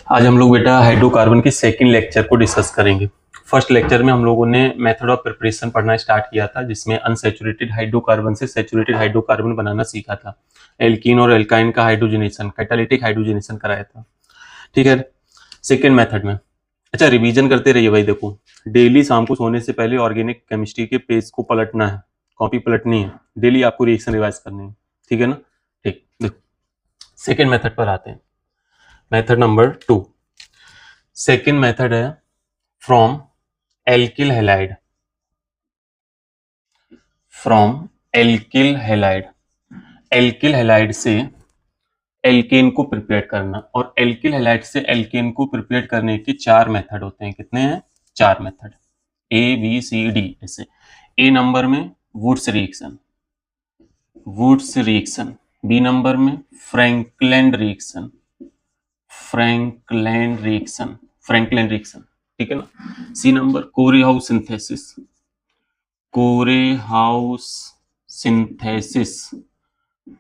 आज हम लोग बेटा हाइड्रोकार्बन के सेकंड लेक्चर को डिस्कस करेंगे। फर्स्ट लेक्चर में हम लोगों ने मेथड ऑफ प्रिपरेशन पढ़ना स्टार्ट किया था, जिसमें अनसैचुरेटेड हाइड्रोकार्बन से सैचुरेटेड हाइड्रोकार्बन बनाना सीखा था। एल्कीन और एल्काइन का हाइड्रोजनेशन, कैटालिटिक हाइड्रोजनेशन कराया था। ठीक है, सेकेंड मेथड में। अच्छा, रिवीजन करते रहिए भाई। देखो, डेली शाम को सोने से पहले ऑर्गेनिक केमिस्ट्री के पेज को पलटना है, कॉपी पलटनी है, डेली आपको रिएक्शन रिवाइज करनी है। ठीक है ना? ठीक, देखो सेकेंड मेथड पर आते हैं। Method number 2। सेकेंड मेथड है from alkyl halide. From alkyl halide, alkyl halide से एल्केन को प्रिपेयर करना। और एल्किल हैलाइड से एल्केन को प्रिपेयर करने के 4 मेथड होते हैं। कितने हैं? 4 method, A B C D. ऐसे ए नंबर में Wurtz reaction, Wurtz reaction. B number में Frankland reaction, Frankland reaction, Frankland reaction. ठीक है ना? C number Corey House synthesis, Corey House synthesis,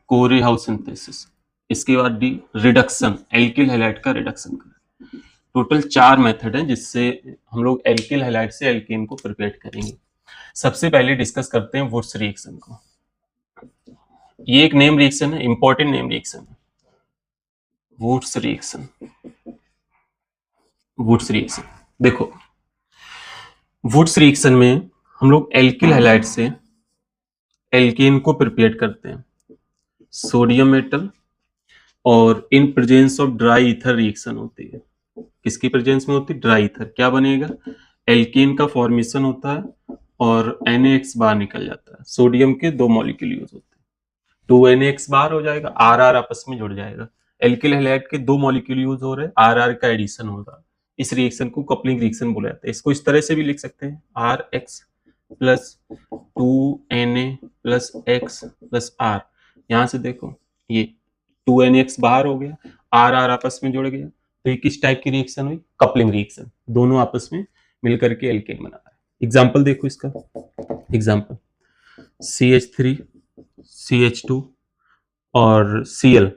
Corey House synthesis. इसके बाद डी रिडक्शन, एल्किल हैलाइड का reduction कर। टोटल 4 मेथड है जिससे हम लोग एल्किल हैलाइड से एल्केन को प्रिपेयर करेंगे। सबसे पहले डिस्कस करते हैं वुड्स रिएक्शन को। ये एक नेम रिएक्शन है, इंपॉर्टेंट नेम रिएक्शन है, वुड्स रिएक्शन। वुड्स रिएक्शन देखो, वुड्स रिएक्शन में हम लोग एल्किल हैलाइड से एल्केन को प्रिपेयर करते हैं, सोडियम मेटल, और in presence of dry ether reaction होती है। किसकी प्रेजेंस में होती है? Dry ether. क्या बनेगा? एल्केन का फॉर्मेशन होता है और NaX बाहर निकल जाता है। सोडियम के 2 मॉलिक्यूल यूज होते हैं, 2NaX बाहर हो जाएगा, RR आपस में जुड़ जाएगा। एल्किल हैलाइड के 2 मॉलिक्यूल यूज हो रहे हैं, RR का एडिशन होगा। इस रिएक्शन को कपलिंग रिएक्शन बोला जाता है। इसको इस तरह से भी लिख सकते हैं, RX plus 2Na plus X plus R। यहां से देखो, ये 2NaX बाहर हो गया, RR आपस में जुड़ गया, तो ये किस टाइप की रिएक्शन हुई? Coupling reaction. दोनों आपस में मिलकर के एल्केन बना रहा है। एग्जाम्पल देखो इसका। एग्जाम्पल CH3 CH2 और Cl,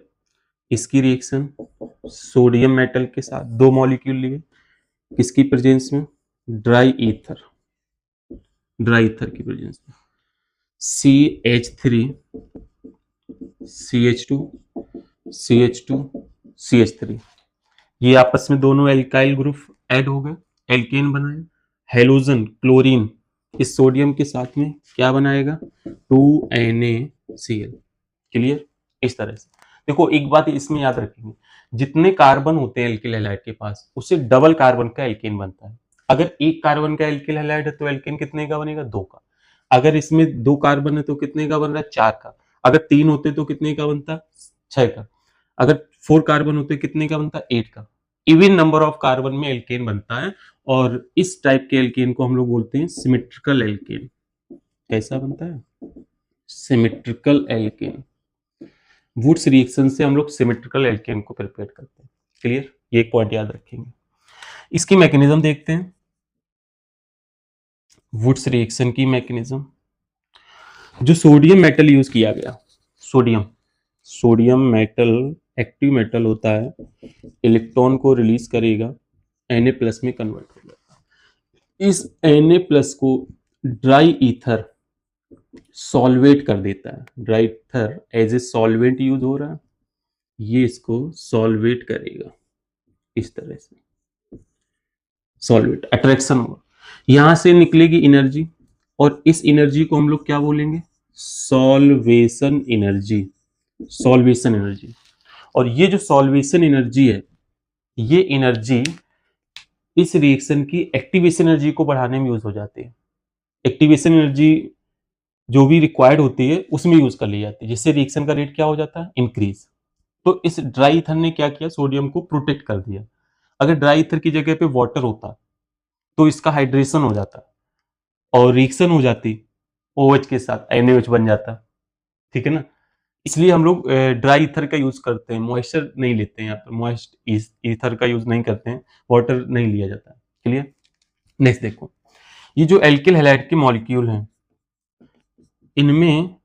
इसकी रिएक्शन सोडियम मेटल के साथ 2 मॉलिक्यूल लिए, किसकी प्रेजेंस में? ड्राई ईथर, ड्राई ईथर की प्रेजेंस में। CH3 CH2 CH2 CH3, ये आपस में दोनों एल्काइल ग्रुप ऐड हो गए, एल्केन बनाए। हेलोजन क्लोरीन इस सोडियम के साथ में क्या बनाएगा? 2NaCl। क्लियर? इस तरह से देखो, एक बात इसमें याद रखेंगे, जितने कार्बन होते हैं एल्किल हैलाइड के पास, उससे डबल कार्बन का एल्केन बनता है। अगर एक कार्बन का एल्किल हैलाइड है तो एल्केन कितने का बनेगा? 2 का। अगर इसमें 2 कार्बन है तो कितने का बन रहा है? 4 का। अगर 3 होते तो कितने का बनता? 6 का। अगर 4 कार्बन होते कितने का बनता? 8 का। इवन नंबर ऑफ कार्बन में एल्केन बनता है, और इस टाइप के एल्केन को हम लोग बोलते हैं सिमेट्रिकल एल्केन। कैसा बनता है? Symmetrical alkene. वुड्स रिएक्शन से हम लोग सिमेट्रिकल एल्केन को प्रिपेयर करते हैं। क्लियर? ये एक पॉइंट याद रखेंगे। इसकी मैकेनिज्म देखते हैं, वुड्स रिएक्शन की मैकेनिज्म। जो सोडियम मेटल यूज किया गया, sodium, sodium metal active metal होता है, इलेक्ट्रॉन को रिलीज करेगा, Na+ में कन्वर्ट हो जाएगा। इस Na+ को ड्राई ईथर सॉल्वेट कर देता है। Dry ether as a solvent use हो रहा है, ये इसको सॉल्वेट करेगा। इस तरह से सॉल्वेट, अट्रैक्शन होगा, यहां से निकलेगी एनर्जी, और इस एनर्जी को हम लोग क्या बोलेंगे? Solvation energy, solvation energy. और ये जो सॉल्वेशन एनर्जी है, ये एनर्जी इस रिएक्शन की एक्टिवेशन एनर्जी को बढ़ाने में यूज हो जाती है। एक्टिवेशन एनर्जी जो भी रिक्वायर्ड होती है उसमें यूज कर ली जाती है, जिससे रिएक्शन का रेट क्या हो जाता है? इंक्रीज। तो इस ड्राई ईथर ने क्या किया? सोडियम को प्रोटेक्ट कर दिया। अगर ड्राई ईथर की जगह पे वाटर होता तो इसका हाइड्रेशन हो जाता और रिएक्शन हो जाती, OH के साथ NaOH बन जाता। ठीक है ना? इसलिए हम लोग ड्राई ईथर का यूज करते हैं, मॉइस्चर नहीं लेते हैं, यहाँ पर मॉइस्ट ईथर का यूज नहीं करते हैं, वाटर नहीं लिया जाता। क्लियर? नेक्स्ट देखो, ये जो एल्किल हैलाइड के मॉलिक्यूल हैं, इनमें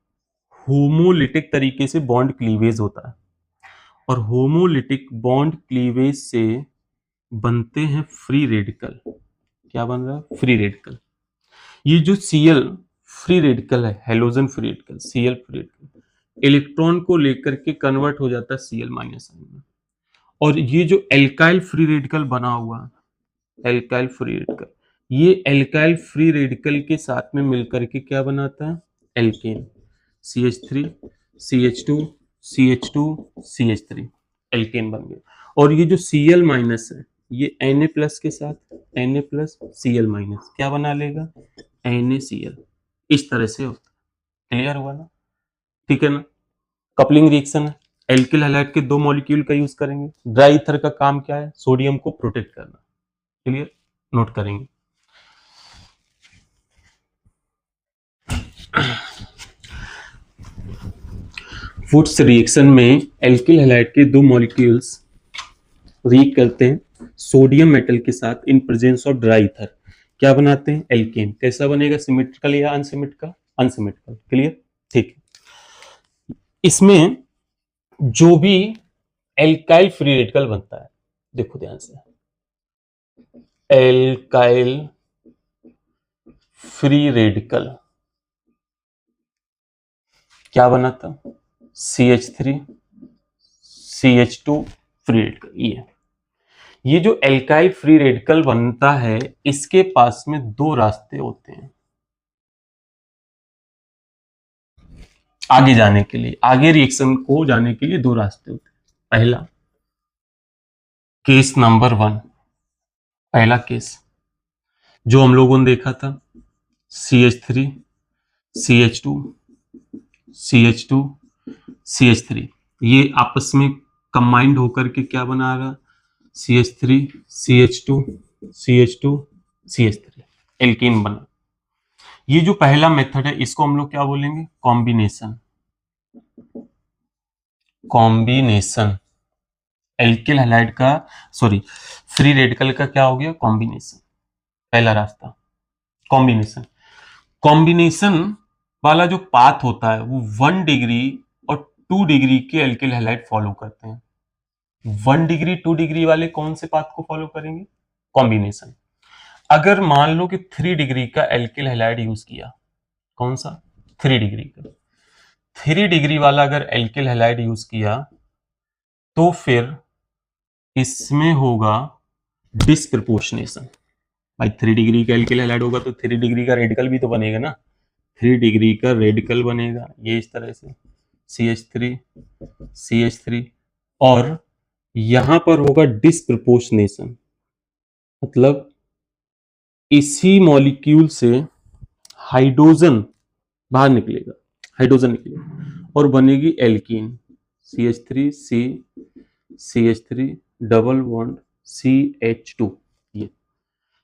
होमोलिटिक तरीके से बॉन्ड क्लीवेज होता है, और होमोलिटिक बॉन्ड क्लीवेज से बनते हैं फ्री रेडिकल। क्या बन रहा है? Free radical. ये जो Cl फ्री रेडिकल है, halogen free radical, Cl free radical, electron को लेकर के कन्वर्ट हो जाता है Cl माइनस में। और ये जो एल्काइल फ्री रेडिकल बना हुआ है, एल्काइल फ्री रेडिकल, ये एल्काइल फ्री रेडिकल के साथ में मिलकर के क्या बनाता है? Alkene, CH3 CH2 CH2 CH3, alkene बन गया। और ये जो Cl माइनस है, ये Na प्लस के साथ Na प्लस Cl माइनस क्या बना लेगा? NaCl। इस तरह से होता है। क्लियर हुआ ना? ठीक है ना? कपलिंग रिएक्शन है, एल्किल हैलाइड के दो मॉलिक्यूल का यूज करेंगे। ड्राई ईथर का काम क्या है? सोडियम को प्रोटेक्ट करना। क्लियर? नोट करेंगे। वुड्स रिएक्शन में एल्किल हैलाइड के दो मॉलिक्यूल्स रिएक्ट करते हैं सोडियम मेटल के साथ in presence of dry ether. क्या बनाते हैं? एल्केन। कैसा बनेगा? सिमेट्रिकल या अनसिमेट्रिकल? अनसिमेट्रिकल। क्लियर? ठीक है। इसमें जो भी एल्काइल फ्री रेडिकल बनता है, देखो ध्यान से, एल्काइल फ्री रेडिकल क्या बना था? CH3 CH2 free radical. ये जो एल्काइल फ्री रेडिकल बनता है, इसके पास में दो रास्ते होते हैं आगे जाने के लिए। आगे रिएक्शन को जाने के लिए दो रास्ते होते हैं। पहला केस नंबर 1, पहला केस जो हम लोगों ने देखा था, CH3 CH2 CH2 CH3, ये आपस में कंबाइंड होकर के क्या बना रहा? CH3 CH2 CH2 CH3, alkene बना। ये जो पहला मेथड है, इसको हम लोग क्या बोलेंगे? कॉम्बिनेशन। कॉम्बिनेशन एल्किल हैलाइड का, सॉरी, फ्री रेडिकल का क्या हो गया? कॉम्बिनेशन। पहला रास्ता कॉम्बिनेशन। कॉम्बिनेशन वाला जो पाथ होता है वो 1 डिग्री और 2 डिग्री के एल्किल हैलाइड फॉलो करते हैं। 1 डिग्री 2 डिग्री वाले कौन से पाथ को फॉलो करेंगे? कॉम्बिनेशन। अगर मान लो कि 3 डिग्री का एल्किल हैलाइड यूज किया, कौन सा? 3 डिग्री का। 3 डिग्री वाला अगर एल्किल हैलाइड यूज किया तो फिर इसमें होगा डिस्प्रपोर्शनेशन। भाई 3 डिग्री का एल्किल हैलाइड होगा तो 3 डिग्री का रेडिकल भी तो बनेगा ना। 3 डिग्री का रेडिकल बनेगा ये इस तरह से, CH3 CH3, और यहां पर होगा डिस्प्रपोर्शनेशन, मतलब इसी मॉलिक्यूल से हाइड्रोजन बाहर निकलेगा, हाइड्रोजन निकलेगा और बनेगी alkene, CH3 C CH3 double bond CH2।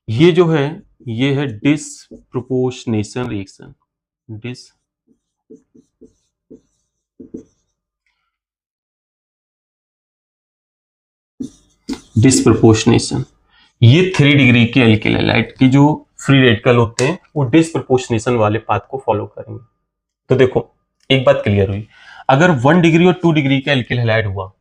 ये जो है, ये है डिस्प्रपोर्शनेशन रिएक्शन। डिस्प्रपोर्शनेशन। ये 3 डिग्री के एल्किल हैलाइड की जो फ्री रेडिकल होते हैं वो डिस्प्रपोर्शनेशन वाले पाथ को फॉलो करेंगे। तो देखो एक बात क्लियर हुई, अगर 1 डिग्री और 2 डिग्री का एल्किल हैलाइड हुआ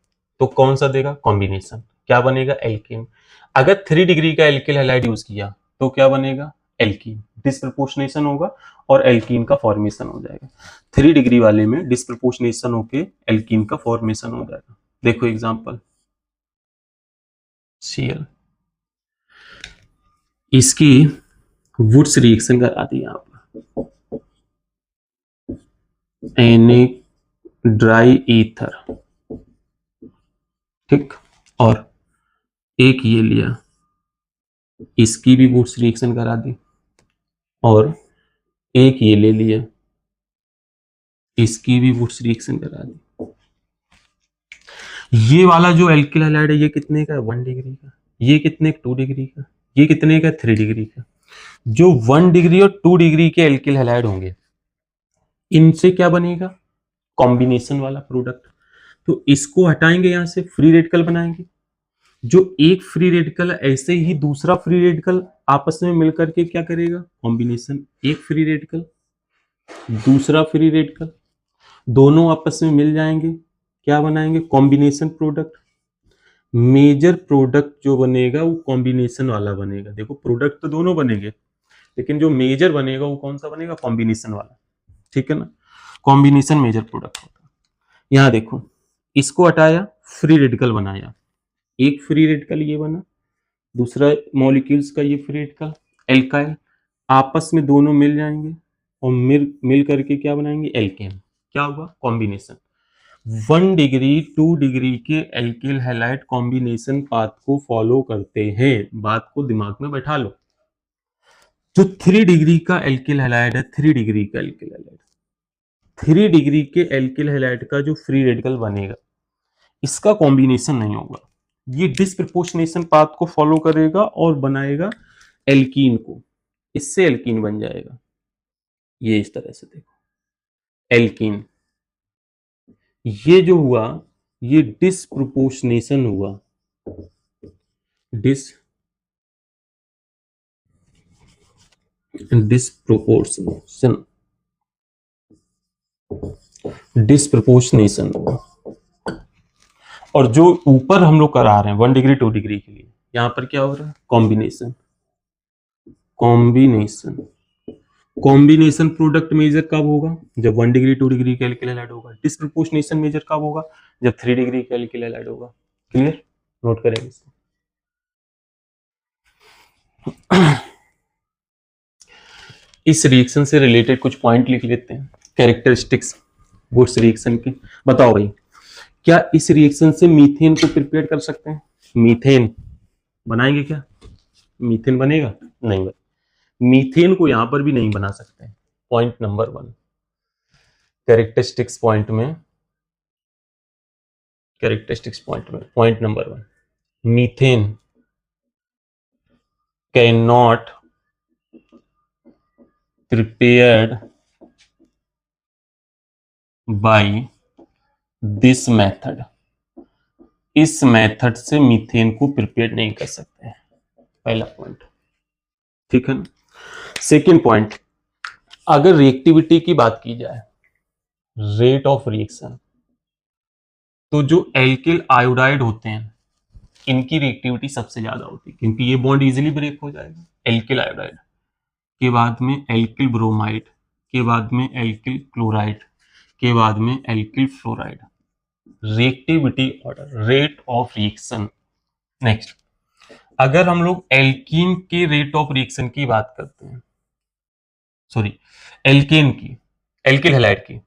तो कौन सा देगा? कॉम्बिनेशन। क्या बनेगा? एल्कीन। अगर 3 डिग्री का एल्किल हैलाइड यूज किया तो क्या बनेगा? एल्कीन। डिस्प्रपोर्शनेशन होगा और एल्कीन का फॉर्मेशन हो जाएगा। 3 डिग्री वाले में डिस्प्रपोर्शनेशन होके एल्कीन का फॉर्मेशन हो जाएगा। देखो एग्जांपल, Cl, इसकी वुड्स रिएक्शन करा दी यहां पर, Na ड्राई ईथर, ठीक, और एक ये लिया, इसकी भी वुड्स रिएक्शन करा दी, और एक ये ले लिया, इसकी भी वुड्स रिएक्शन करा दी। ये वाला जो एल्किल हैलाइड है ये कितने का है? 1 डिग्री का। ये कितने? 2 डिग्री का। ये कितने का? 3 डिग्री का। जो 1 डिग्री और 2 डिग्री के एल्किल हैलाइड होंगे, इनसे क्या बनेगा? कॉम्बिनेशन वाला प्रोडक्ट। तो इसको हटाएंगे, यहां से फ्री रेडिकल बनाएंगे। जो एक फ्री रेडिकल है, ऐसे ही दूसरा फ्री रेडिकल आपस में मिलकर के क्या करेगा? कॉम्बिनेशन। एक फ्री रेडिकल, दूसरा फ्री रेडिकल, दोनों आपस में मिल जाएंगे, क्या बनाएंगे? Combination product. मेजर प्रोडक्ट जो बनेगा वो कॉम्बिनेशन वाला बनेगा। देखो प्रोडक्ट तो दोनों बनेंगे, लेकिन जो मेजर बनेगा वो कौन सा बनेगा? कॉम्बिनेशन वाला, ठीक है ना। कॉम्बिनेशन मेजर प्रोडक्ट होता है। यहाँ देखो, इसको हटाया, फ्री रेडिकल बनाया, एक फ्री रेडिकल ये बना, दूसरा मॉलिक्यूल्स का ये फ्री रेडिकल एल्काइल, आपस में दोनों मिल जाएंगे और मिल करके क्या बनाएंगे? एल्केन। क्या हुआ? कॉम्बिनेशन। 1 डिग्री 2 डिग्री के एल्किल हैलाइड कॉम्बिनेशन पाथ को फॉलो करते हैं। बात को दिमाग में बैठा लो। जो 3 डिग्री का एल्किल हैलाइड है, 3 डिग्री का एल्किल हैलाइड, 3 डिग्री के एल्किल हैलाइड का जो फ्री रेडिकल बनेगा, इसका कॉम्बिनेशन नहीं होगा, ये डिसप्रपोर्शनेशन पाथ को फॉलो करेगा और बनाएगा एल्कीन को, इससे एल्कीन बन जाएगा। ये इस तरह से देखो, एल्कीन। ये जो हुआ, ये डिसप्रोपोर्शनेशन हुआ, डिसप्रोपोर्शनेशन हुआ। और जो ऊपर हम लोग करा रहे हैं 1 डिग्री 2 डिग्री के लिए, यहां पर क्या हो रहा है? Combination. Combination combination product major कब होगा? जब 1 डिग्री 2 डिग्री का एल्किल हैलाइड होगा। डिसप्रोपोर्शनेशन मेजर कब होगा? जब 3 डिग्री का एल्किल हैलाइड होगा। क्लियर? नोट करेंगे इसको। इस रिएक्शन से रिलेटेड कुछ पॉइंट लिख लेते हैं, कैरेक्टरिस्टिक्स वुड्स रिएक्शन के। बताओ भाई, क्या इस रिएक्शन से मीथेन को प्रिपेयर कर सकते हैं? मीथेन बनाएंगे क्या? मीथेन बनेगा? नहीं बनेगा। मीथेन को यहां पर भी नहीं बना सकते। पॉइंट नंबर 1 कैरेक्टरिस्टिक्स पॉइंट में, point number 1, methane can not prepared by this method. इस मेथड से मीथेन को प्रिपेयर नहीं कर सकते हैं, पहला पॉइंट, ठीक है ना। सेकेंड पॉइंट, अगर रिएक्टिविटी की बात की जाए, रेट ऑफ रिएक्शन, तो जो एल्किल आयोडाइड होते हैं इनकी रिएक्टिविटी सबसे ज्यादा होती है, क्योंकि ये बॉन्ड इजीली ब्रेक हो जाएगा। एल्किल आयोडाइड के बाद में एल्किल ब्रोमाइड, के बाद में एल्किल क्लोराइड, के बाद में alkyl fluoride. Reactivity order, rate of reaction. Next, अगर हम लोग एल्कीन के रेट ऑफ रिएक्शन की बात करते हैं, सॉरी एल्केन की, एल्किल हैलाइड की,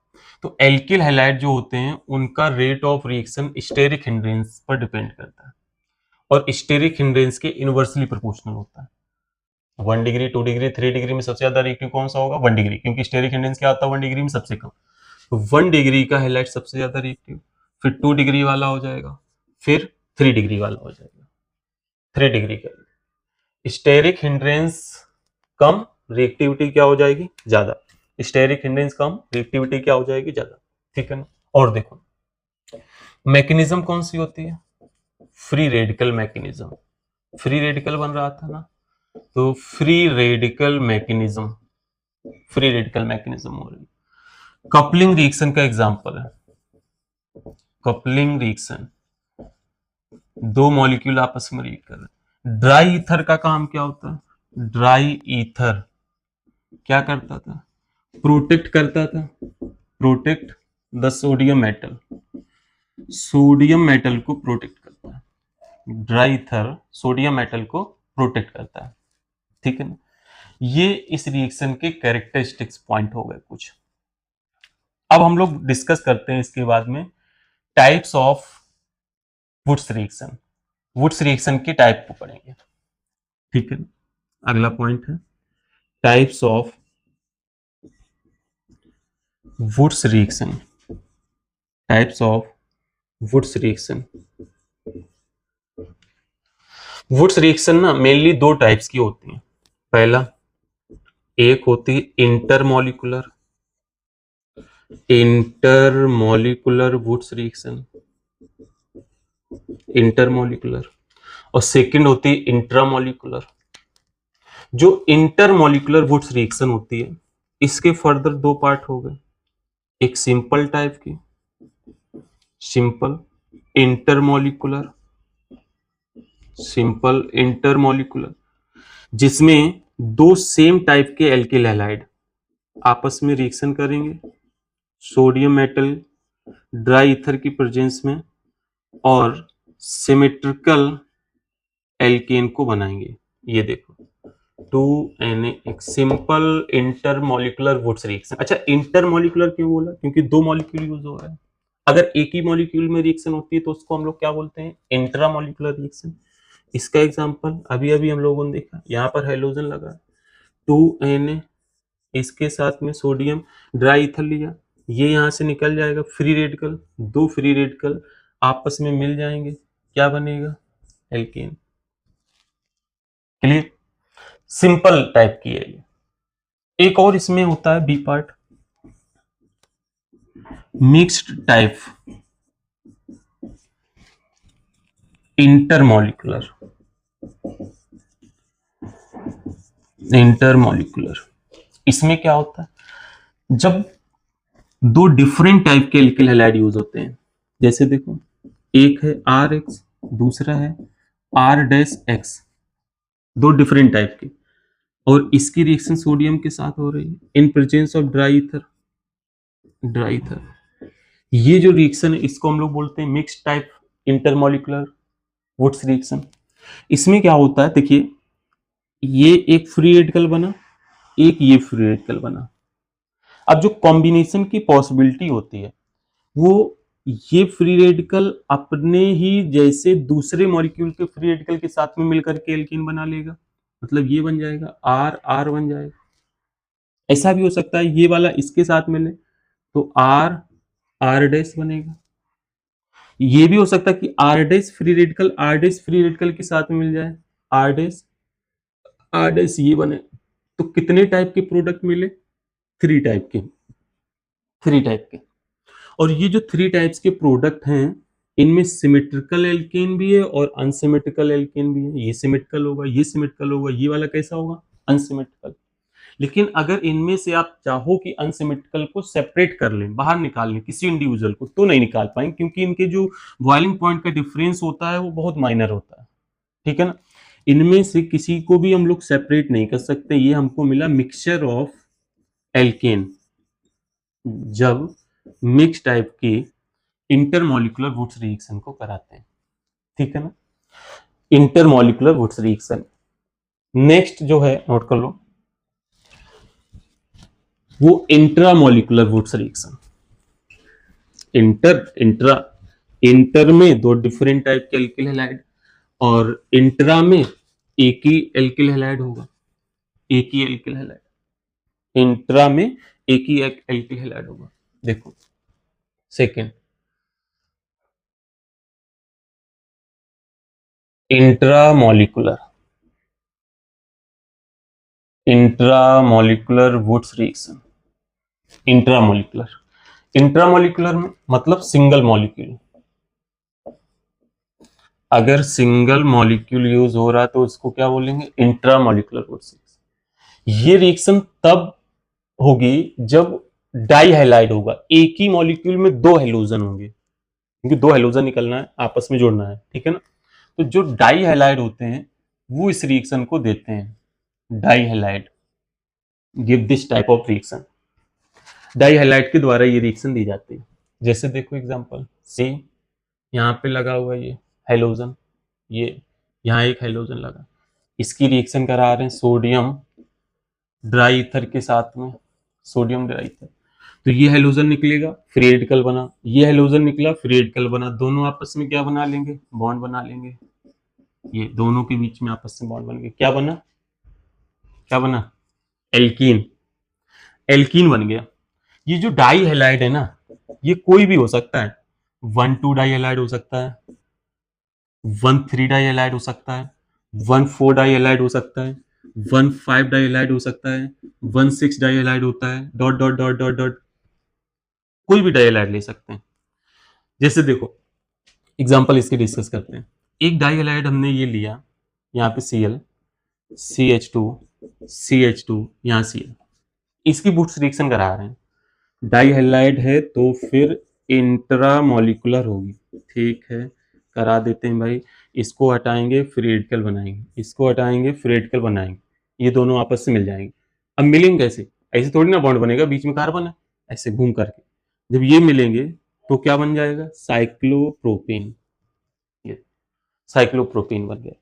तो एल्किल हैलाइड जो होते हैं उनका rate of reaction steric hindrance पर डिपेंड करता है, और स्टेरिक हिंड्रेंस के इनवर्सली प्रोपोर्शनल होता है। 1 डिग्री 2 डिग्री 3 डिग्री में सबसे ज्यादा रिएक्टिव कौन सा होगा? 1 डिग्री, क्योंकि स्टेरिक हिंड्रेंस क्या आता है 1 डिग्री में? सबसे कम। तो 1 डिग्री का हैलाइड सबसे ज्यादा रिएक्टिव, फिर 2 डिग्री वाला हो जाएगा, फिर 3 डिग्री वाला हो जाएगा। 3 डिग्री का स्टेरिक हिंड्रेंस कम, रिएक्टिविटी क्या हो जाएगी? ज्यादा। स्टेरिक हिंड्रेंस कम, रिएक्टिविटी क्या हो जाएगी? ज्यादा, ठीक है ना। और देखो मैकेनिज्म कौन सी होती है? Free radical mechanism. Free radical बन रहा था ना, तो free radical mechanism, free radical mechanism हो रही। कपलिंग रिएक्शन का एग्जांपल है, कपलिंग रिएक्शन, दो मॉलिक्यूल आपस में रिएक्ट कर रहे हैं। ड्राई ईथर का काम क्या होता है? ड्राई ईथर क्या करता था? प्रोटेक्ट करता था, protect the sodium metal, sodium metal को प्रोटेक्ट करता है। ड्राई ईथर सोडियम मेटल को प्रोटेक्ट करता है, ठीक है ना। ये इस रिएक्शन के कैरेक्टरिस्टिक्स पॉइंट हो गए कुछ। अब हम लोग डिस्कस करते हैं इसके बाद में types of woods reaction. Wurtz reaction के टाइप को पढ़ेंगे, ठीक है। अगला पॉइंट है types of Wurtz reaction. Types of woods reaction. Wurtz reaction ना मेनली दो टाइप्स की होती हैं। पहला, एक होती है intermolecular, intermolecular Wurtz reaction, intermolecular. और सेकंड होती है इंट्रामॉलिक्यूलर। जो इंटरमॉलिक्यूलर वुड्स रिएक्शन होती है, इसके फर्दर दो पार्ट हो गए, एक सिंपल टाइप की, सिंपल इंटरमॉलिक्यूलर, सिंपल इंटरमॉलिक्यूलर, जिसमें दो सेम टाइप के एल्किल हैलाइड आपस में रिएक्शन करेंगे सोडियम मेटल ड्राई ईथर की प्रेजेंस में और सिमेट्रिकल एल्केन को बनाएंगे। ये देखो 2Na simple intermolecular Wurtz reaction. अच्छा, इंटरमॉलिक्यूलर क्यों बोला? क्योंकि दो मॉलिक्यूल यूज हो रहा है। अगर एक ही मॉलिक्यूल में रिएक्शन होती है तो उसको हम लोग क्या बोलते हैं? Intramolecular reaction. इसका एग्जांपल अभी अभी हम लोगों ने देखा, यहाँ पर हाइड्रोजन लगा 2Na, इसके साथ में सोडियम ड्राई ईथर लिया, ये यहाँ से निकल जाएगा फ्री रेडिकल, दो फ्री रेडिकल आपस में मिल जाएंगे, क्या बनेगा? एल्केन। क्लियर? सिंपल टाइप की है ये। एक और इसमें होता है B part, mixed type intermolecular. Intermolecular इसमें क्या होता है? जब दो डिफरेंट टाइप के एल्किल हैलाइड यूज होते हैं, जैसे देखो एक है RX, दूसरा है R-X, दो डिफरेंट टाइप के, और इसकी रिएक्शन सोडियम के साथ हो रही है in presence of dry ether. Dry ether, ये जो रिएक्शन है इसको हम लोग बोलते हैं mixed type intermolecular Wurtz reaction. इसमें क्या होता है देखिए, ये एक फ्री रेडिकल बना, एक ये फ्री रेडिकल बना। अब जो कॉम्बिनेशन की पॉसिबिलिटी होती है वो ये फ्री रेडिकल अपने ही जैसे दूसरे मॉलिक्यूल के फ्री रेडिकल के साथ में मिलकर के एल्कीन बना लेगा, मतलब ये बन जाएगा R बन जाएगा। ऐसा भी हो सकता है ये वाला इसके साथ मिले तो R बनेगा। ये भी हो सकता है कि R फ्री रेडिकल के साथ में मिल जाए R ये बने। तो कितने टाइप के प्रोडक्ट मिले? थ्री टाइप के। और ये जो थ्री टाइप्स के प्रोडक्ट हैं इनमें सिमेट्रिकल एल्केन भी है और अनसिमेट्रिकल एल्केन भी है। ये सिमेट्रिकल होगा, ये सिमेट्रिकल होगा, ये वाला कैसा होगा? अनसिमेट्रिकल। लेकिन अगर इनमें से आप चाहो कि अनसिमेट्रिकल को सेपरेट कर लें, बाहर निकाल लें किसी इंडिविजुअल को, तो नहीं निकाल पाएंगे क्योंकि इनके जो बॉइलिंग पॉइंट का डिफरेंस होता है वो बहुत माइनर होता है। ठीक है ना? इनमें से किसी को भी हम लोग सेपरेट नहीं कर सकते। ये हमको मिला मिक्सचर ऑफ एल्केन जब मिक्स टाइप की इंटरमॉलिक्यूलर वुड्स रिएक्शन को कराते हैं। ठीक है ना? Intermolecular Wurtz reaction. नेक्स्ट जो है नोट कर लो, वो इंट्रामॉलिक्यूलर वुड्स रिएक्शन। इंटर में दो डिफरेंट टाइप के एल्किल हैलाइड और इंट्रा में एक ही एल्किल हैलाइड होगा, एक ही एल्किल हैलाइड। इंट्रा में एक ही एल्किल हैलाइड होगा। देखो second, intramolecular Wurtz reaction. Intramolecular में मतलब सिंगल मॉलिक्यूल। अगर सिंगल मॉलिक्यूल यूज हो रहा है तो उसको क्या बोलेंगे? Intramolecular Wurtz reaction. ये रिएक्शन तब होगी जब डाई हैलाइड होगा, एक ही मॉलिक्यूल में दो हेलोजन होंगे, क्योंकि दो हेलोजन निकलना है, आपस में जोड़ना है। ठीक है ना? तो जो डाई हैलाइड होते हैं वो इस रिएक्शन को देते हैं। Dihalide give this type of reaction. Dihalide के द्वारा ये रिएक्शन दी जाती है। जैसे देखो एग्जांपल, सी यहाँ पे लगा हुआ ये हेलोजन, ये यहाँ एक हेलोजन लगा, इसकी रिएक्शन करा रहे हैं सोडियम ड्राई ईथर के साथ में, सोडियम ड्राई ईथर। तो ये हेलोजन निकलेगा, फ्री रेडिकल बना, ये हेलोजन निकला, फ्री रेडिकल बना, दोनों आपस में क्या बना लेंगे? बॉन्ड बना लेंगे। ये दोनों के बीच में आपस में बॉन्ड बन गया, क्या बना? एल्कीन। एल्कीन बन गया। ये जो डाई हैलाइड है ना, ये कोई भी हो सकता है। 1,2 डाई हैलाइड हो सकता है, 1,3 डाई हैलाइड हो सकता है, 1,4 डाई हैलाइड हो सकता है, 1,5 डाई हैलाइड हो सकता है, 1,6 डाई हैलाइड होता है, dot dot dot dot dot, कोई भी डाई हैलाइड ले सकते हैं। जैसे देखो एग्जांपल इसके डिस्कस करते हैं। एक डाई हैलाइड हमने ये लिया, यहाँ पे Cl, CH2, CH2, यहाँ Cl, इसकी वुड्स रिएक्शन करा रहे हैं। डाई हैलाइड है तो फिर इंट्रामॉलिक्यूलर होगी। ठीक है, करा देते हैं भाई, इसको हटाएंगे फ्री रेडिकल बनाएंगे, इसको हटाएंगे फ्री रेडिकल बनाएंगे, ये दोनों आपस से मिल जाएंगे। अब मिलेंगे कैसे? ऐसे थोड़ी ना बॉन्ड बनेगा, बीच में कार्बन है, ऐसे घूम करके जब ये मिलेंगे तो क्या बन जाएगा? साइक्लोप्रोपेन। ये साइक्लोप्रोपेन बन गया,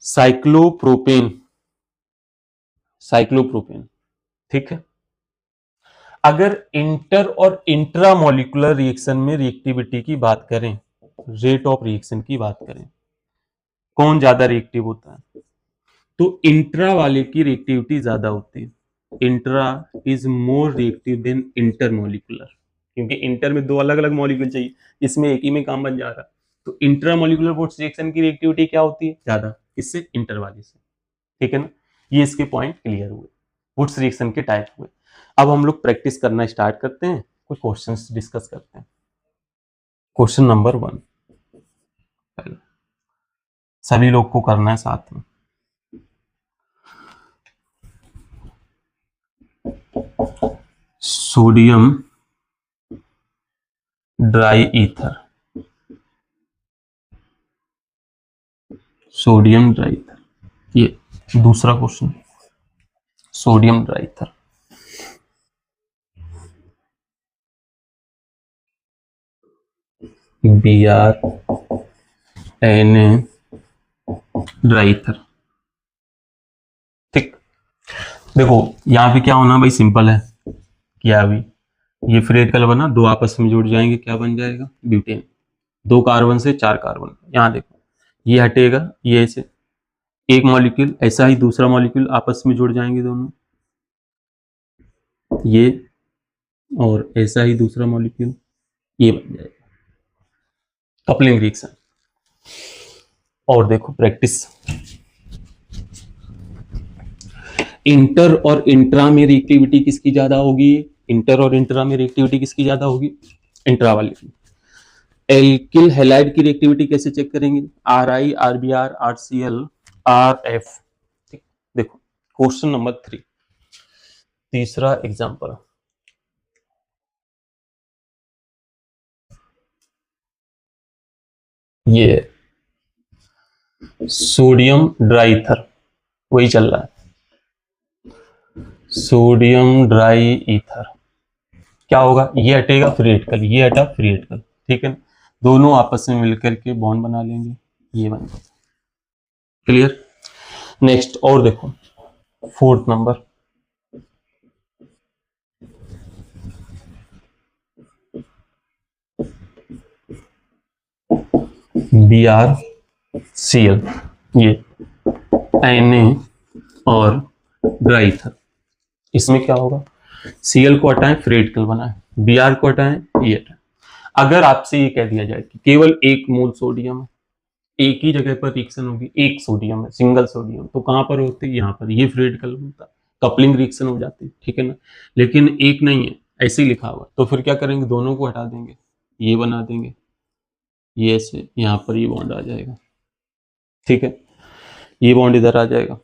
साइक्लोप्रोपेन, साइक्लोप्रोपेन। ठीक है। अगर इंटर और इंट्रा मॉलिक्यूलर रिएक्शन में रिएक्टिविटी की बात करें, रेट ऑफ रिएक्शन की बात करें, कौन ज्यादा रिएक्टिव होता है, तो इंट्रा वाले की रिएक्टिविटी ज्यादा होती है। Intra is more reactive than inter molecular, क्योंकि इंटर में दो अलग अलग मॉलिक्यूल चाहिए, इसमें एक ही में काम बन जा रहा है। तो इंट्रा मॉलिक्यूलर वुड्स रिएक्शन की रिएक्टिविटी क्या होती है? ज्यादा, इससे इंटर वाले से। ठीक है ना, ये इसके पॉइंट क्लियर हुए, वुड्स रिएक्शन के टाइप हुए। अब हम लोग प्रैक्टिस करना स्टार्ट करते हैं, कुछ क्वेश्चंस डिस्कस करते हैं। क्वेश्चन नंबर 1 सभी लोग को करना है साथ में। Sodium dry ether, sodium dry ether, ये दूसरा question, sodium dry ether. BrNA dry ether. ठीक, देखो यहां पे क्या होना भाई, सिंपल है, क्या अभी ये फ्री रेडिकल बना, दो आपस में जुड़ जाएंगे, क्या बन जाएगा? ब्यूटेन। दो कार्बन से चार कार्बन, यहां देखो ये हटेगा, ये ऐसे एक मॉलिक्यूल, ऐसा ही दूसरा मॉलिक्यूल आपस में जुड़ जाएंगे दोनों, ये और ऐसा ही दूसरा मॉलिक्यूल, ये बन जाएगा कपलिंग रिएक्शन। और देखो प्रैक्टिस, इंटर और इंट्रा में रिएक्टिविटी किसकी ज्यादा होगी? इंटर और इंट्रा में रिएक्टिविटी किसकी ज्यादा होगी? इंट्रा वाले की। एल्किल हैलाइड की रिएक्टिविटी कैसे चेक करेंगे? RI, RBr, RCl, RF। ठीक, देखो क्वेश्चन नंबर 3, तीसरा एग्जांपल, ये सोडियम ड्राई ईथर, वही चल रहा है, सोडियम ड्राई ईथर। क्या होगा? ये हटेगा फ्री रेडिकल, ये हटा फ्री रेडिकल, ठीक है ना, दोनों आपस में मिलकर के बॉन्ड बना लेंगे, ये बन जाएगा। क्लियर? नेक्स्ट और देखो 4th नंबर, BrCl, ये Na और ड्राई ईथर। इसमें क्या होगा? Cl को हटाएं फ्री रेडिकल बनाएं, Br को हटाएं, ये हटाएं। अगर आपसे ये कह दिया जाए कि केवल एक मोल सोडियम है, एक ही जगह पर रिएक्शन होगी, एक सोडियम है, सिंगल सोडियम, तो कहां पर होती है? यहाँ पर, ये फ्री रेडिकल होता है, कपलिंग रिएक्शन हो जाती है, ठीक है ना। लेकिन एक नहीं है, ऐसे ही लिखा हुआ, तो फिर क्या करेंगे? दोनों को हटा देंगे, ये बना देंगे, ये ऐसे, यहाँ पर ये बॉन्ड आ जाएगा, ठीक है, ये बॉन्ड इधर आ जाएगा।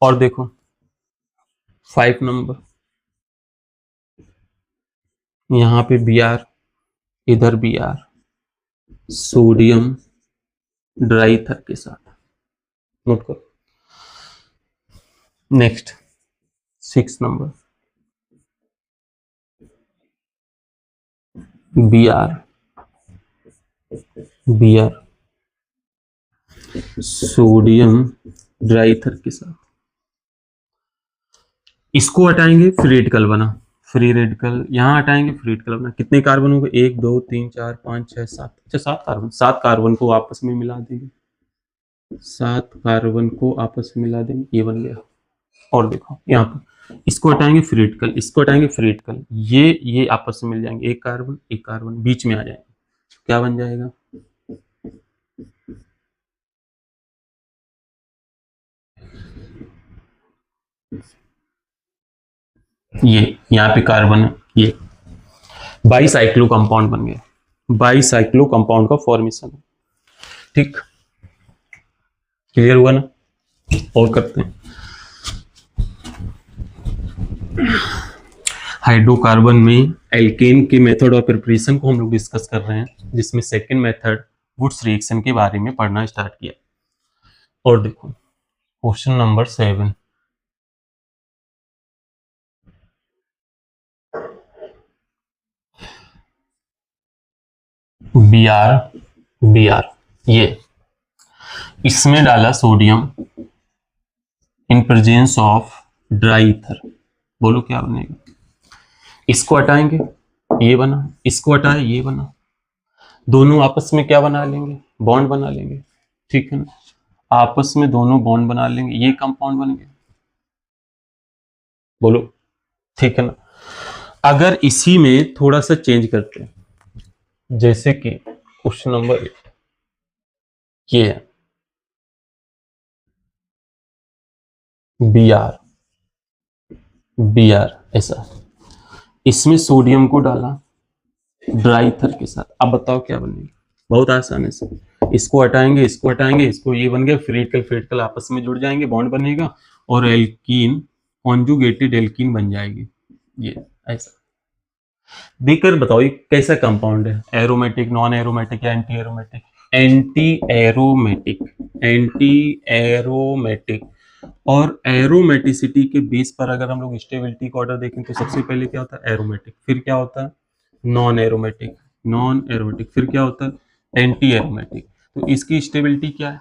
और देखो 5 नंबर, यहाँ पे Br, इधर Br, सोडियम ड्राई ईथर के साथ, नोट करो। Next 6 number, Br sodium dry ether के साथ, इसको हटाएंगे फ्री रेडिकल बना, फ्री रेडिकल यहाँ हटाएंगे, फ्री रेडिकल बना, कितने कार्बन हो गए? 1 2 3 4 5 6 7, अच्छा 7 कार्बन, 7 कार्बन को आपस में मिला देंगे, 7 कार्बन को आपस में मिला देंगे, ये बन गया। और देखो यहाँ पर इसको हटाएंगे फ्री रेडिकल, इसको हटाएंगे फ्री रेडिकल, ये आपस में मिल जाएंगे, एक कार्बन बीच में आ जाएगा, क्या बन जाएगा? ये यहाँ पे कार्बन है, ये बाईसाइक्लो कंपाउंड बन गया, बाईसाइक्लो कंपाउंड का फॉर्मेशन है। ठीक, क्लियर हुआ ना? और करते हैं, हाइड्रोकार्बन में एल्केन के मेथड ऑफ प्रिपरेशन को हम लोग डिस्कस कर रहे हैं, जिसमें सेकंड मेथड वुड्स रिएक्शन के बारे में पढ़ना स्टार्ट किया। और देखो क्वेश्चन नंबर 7, बी आर ये इसमें डाला sodium in presence of dry ether. बोलो क्या बनेगा? इसको हटाएंगे ये बना, इसको हटाए ये बना, दोनों आपस में क्या बना लेंगे? बॉन्ड बना लेंगे, ठीक है ना? आपस में दोनों बॉन्ड बना लेंगे, ये कंपाउंड बन गया। बोलो ठीक है ना? अगर इसी में थोड़ा सा चेंज करते हैं, जैसे कि क्वेश्चन नंबर 8 ये है बी आर ऐसा, इसमें सोडियम को डाला ड्राई ईथर के साथ, अब बताओ क्या बनेगा? बहुत आसान है सर, इसको हटाएंगे इसको हटाएंगे, इसको ये बन गया, फ्रेडकल आपस में जुड़ जाएंगे, बॉन्ड बनेगा और एल्कीन कॉन्जुगेटेड एल्कीन बन जाएगी। ये ऐसा देखकर बताओ ये कैसा कंपाउंड है? एरोमेटिक, नॉन एरोमेटिक या anti aromatic? Anti aromatic, anti aromatic. और एरोमेटिसिटी के बेस पर अगर हम लोग स्टेबिलिटी का ऑर्डर देखें तो सबसे पहले क्या होता है? एरोमेटिक, फिर क्या होता है? नॉन एरोमेटिक, नॉन एरोमेटिक, फिर क्या होता है? Anti aromatic. तो इसकी स्टेबिलिटी क्या है?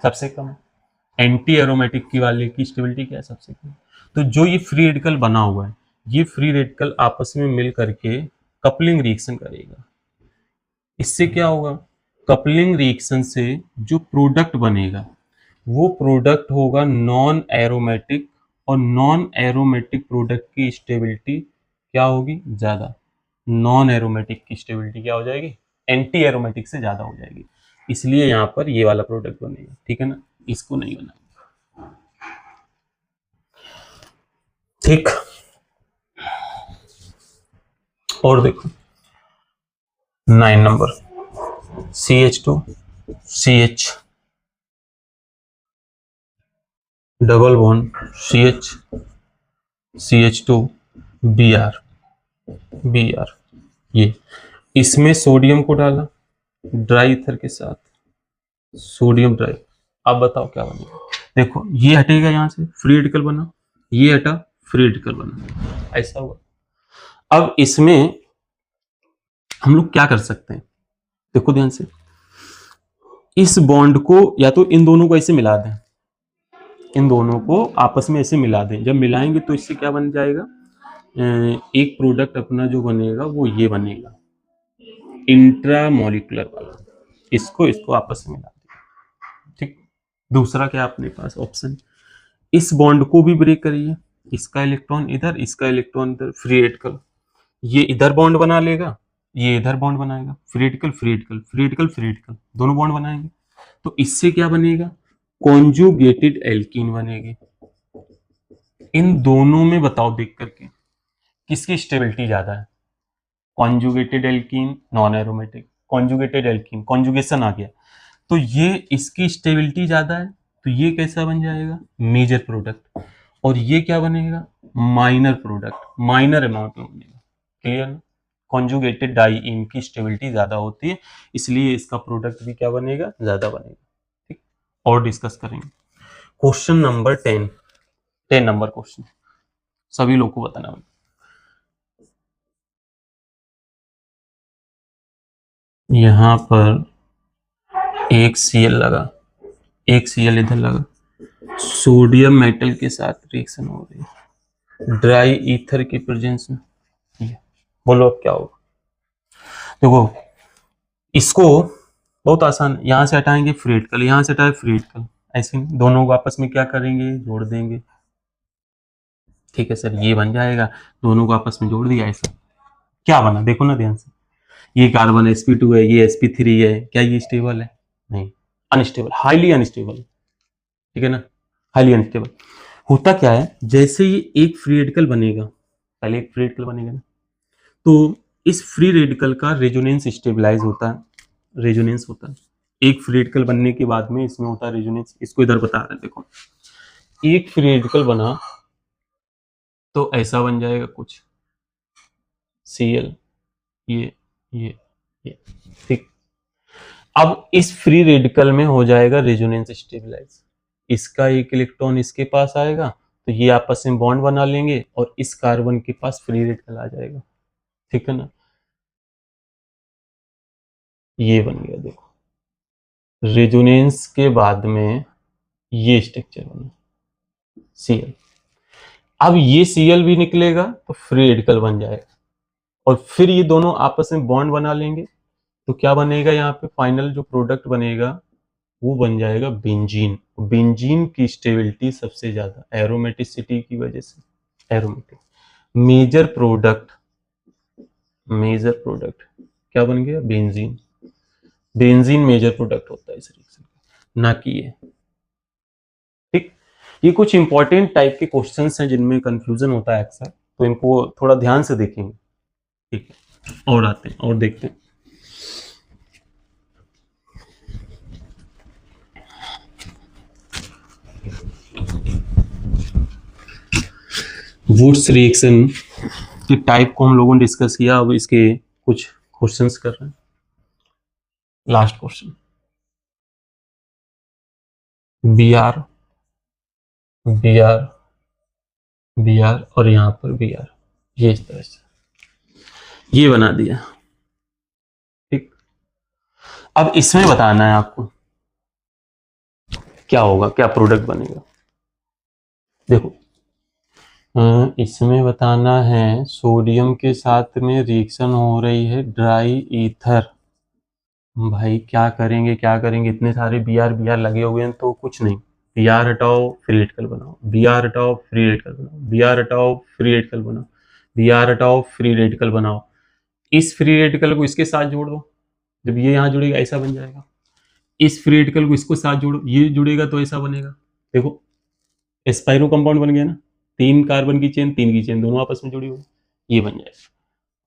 सबसे कम। एंटी एरोमेटिक की वाले की स्टेबिलिटी क्या है? सबसे कम। तो जो ये फ्री रेडिकल बना हुआ है, ये फ्री रेडिकल आपस में मिल करके कपलिंग रिएक्शन करेगा। इससे क्या होगा? कपलिंग रिएक्शन से जो प्रोडक्ट बनेगा वो प्रोडक्ट होगा नॉन एरोमेटिक, और नॉन एरोमेटिक प्रोडक्ट की स्टेबिलिटी क्या होगी? ज्यादा। नॉन एरोमेटिक की स्टेबिलिटी क्या हो जाएगी? एंटी एरोमेटिक से ज्यादा हो जाएगी। इसलिए यहां पर ये वाला प्रोडक्ट बनेगा, ठीक है ना? इसको नहीं बना, ठीक। और देखो 9 number CH2 CH double bond CH CH2 Br ये इसमें सोडियम को डाला ड्राई ईथर के साथ, सोडियम ड्राई। अब बताओ क्या बनेगा? देखो ये हटेगा, यहां से फ्री रेडिकल बना, ये हटा फ्री रेडिकल बना, ऐसा हुआ। अब इसमें हम लोग क्या कर सकते हैं? देखो ध्यान से, इस बॉन्ड को या तो इन दोनों को ऐसे मिला दें, इन दोनों को आपस में ऐसे मिला दें। जब मिलाएंगे तो इससे क्या बन जाएगा? एक प्रोडक्ट अपना जो बनेगा वो ये बनेगा, इंट्रामोलिकुलर वाला। इसको इसको आपस में मिला दें, ठीक। दूसरा क्या अपने पास ऑप्शन? इस बॉन्ड को भी ब्रेक करिए, इसका इलेक्ट्रॉन इधर, इसका इलेक्ट्रॉन इधर, फ्री रेडिकल ये इधर बॉन्ड बना लेगा, ये इधर बॉन्ड बनाएगा, free radical free radical free radical free radical, दोनों बॉन्ड बनाएंगे। तो इससे क्या बनेगा? कॉन्जुगेटेड एल्कीन बनेगी। इन दोनों में बताओ देख करके किसकी स्टेबिलिटी ज्यादा है? Conjugated alkene non aromatic, conjugated alkene conjugation आ गया, तो ये इसकी स्टेबिलिटी ज्यादा है, तो ये कैसा बन जाएगा? Major product. और ये क्या बनेगा? माइनर प्रोडक्ट, माइनर अमाउंट में बनेगा। क्लियर? कॉन्जुगेटेड डाइईन की स्टेबिलिटी ज्यादा होती है, इसलिए इसका प्रोडक्ट भी क्या बनेगा? ज्यादा बनेगा, ठीक। और डिस्कस करेंगे क्वेश्चन नंबर 10, 10 नंबर क्वेश्चन सभी लोग को बताना होगा। यहां पर एक Cl लगा, एक Cl इधर लगा, सोडियम मेटल के साथ रिएक्शन हो रही है ड्राई ईथर की प्रेजेंस में। बोलो अब क्या होगा? देखो इसको बहुत आसान, यहां से हटाएंगे फ्री रेडिकल, यहां से हटाए फ्री रेडिकल, ऐसे दोनों को आपस में क्या करेंगे? जोड़ देंगे, ठीक है सर। ये बन जाएगा, दोनों को आपस में जोड़ दिया, ऐसा क्या बना? देखो ना ध्यान से, ये कार्बन sp2 है, ये sp3 है, क्या ये स्टेबल है? नहीं, अनस्टेबल, हाईली अनस्टेबल, ठीक है ना? Highly unstable. होता क्या है, जैसे ही एक फ्री रेडिकल बनेगा, पहले एक फ्री रेडिकल बनेगा ना, तो इस फ्री रेडिकल का रेजोनेंस स्टेबलाइज होता है, रेजोनेंस होता है। एक फ्री रेडिकल बनने के बाद में इसमें होता है रेजोनेंस। इसको इधर बता रहे हैं, देखो एक फ्री रेडिकल बना तो ऐसा बन जाएगा कुछ Cl, ये ये ठीक। अब इस फ्री रेडिकल में हो जाएगा रेजोनेंस स्टेबलाइज, इसका एक इलेक्ट्रॉन इसके पास आएगा तो ये आपस में बॉन्ड बना लेंगे और इस कार्बन के पास फ्री रेडिकल आ जाएगा, ठीक है ना। ये बन गया, देखो रेजोनेंस के बाद में ये स्ट्रक्चर बना Cl। अब ये Cl भी निकलेगा तो फ्री रेडिकल बन जाएगा और फिर ये दोनों आपस में बॉन्ड बना लेंगे तो क्या बनेगा, यहाँ पे फाइनल जो प्रोडक्ट बनेगा वो बन जाएगा बेंजीन। बेंजीन की स्टेबिलिटी सबसे ज्यादा एरोमेटिसिटी की वजह से, एरोमेटिक मेजर प्रोडक्ट क्या बन गया, बेंजीन। बेंजीन मेजर प्रोडक्ट होता है इस रिएक्शन का, ना कि ये, ठीक। ये कुछ इंपॉर्टेंट टाइप के क्वेश्चंस हैं जिनमें कंफ्यूजन होता है अक्सर, तो इनको थोड़ा ध्यान से देखेंगे, ठीक है। और आते हैं और देखते हैं। वुड्स रिएक्शन की टाइप को हम लोगों ने डिस्कस किया, अब इसके कुछ क्वेश्चंस कर रहे हैं। Last question, Br Br Br और यहां पर Br, ये इस तरह से ये बना दिया, ठीक। अब इसमें बताना है आपको क्या होगा, क्या प्रोडक्ट बनेगा। देखो इसमें बताना है सोडियम के साथ में रिएक्शन हो रही है ड्राई ईथर। भाई क्या करेंगे क्या करेंगे, इतने सारे Br लगे हुए हैं तो कुछ नहीं, Br हटाओ फ्री रेडिकल बनाओ, Br हटाओ फ्री रेडिकल बनाओ, Br हटाओ फ्री रेडिकल बनाओ, Br हटाओ फ्री रेडिकल बनाओ। इस फ्री रेडिकल को इसके साथ जोड़ दो, जब ये यहाँ जुड़ेगा ऐसा बन जाएगा। इस फ्री रेडिकल को इसको साथ जोड़ो, ये जुड़ेगा तो ऐसा बनेगा। देखो एस्पाइरो कंपाउंड बन गया ना, 3 कार्बन की चेन 3 की चेन दोनों आपस में जुड़ी हुई, ये बन जाएगा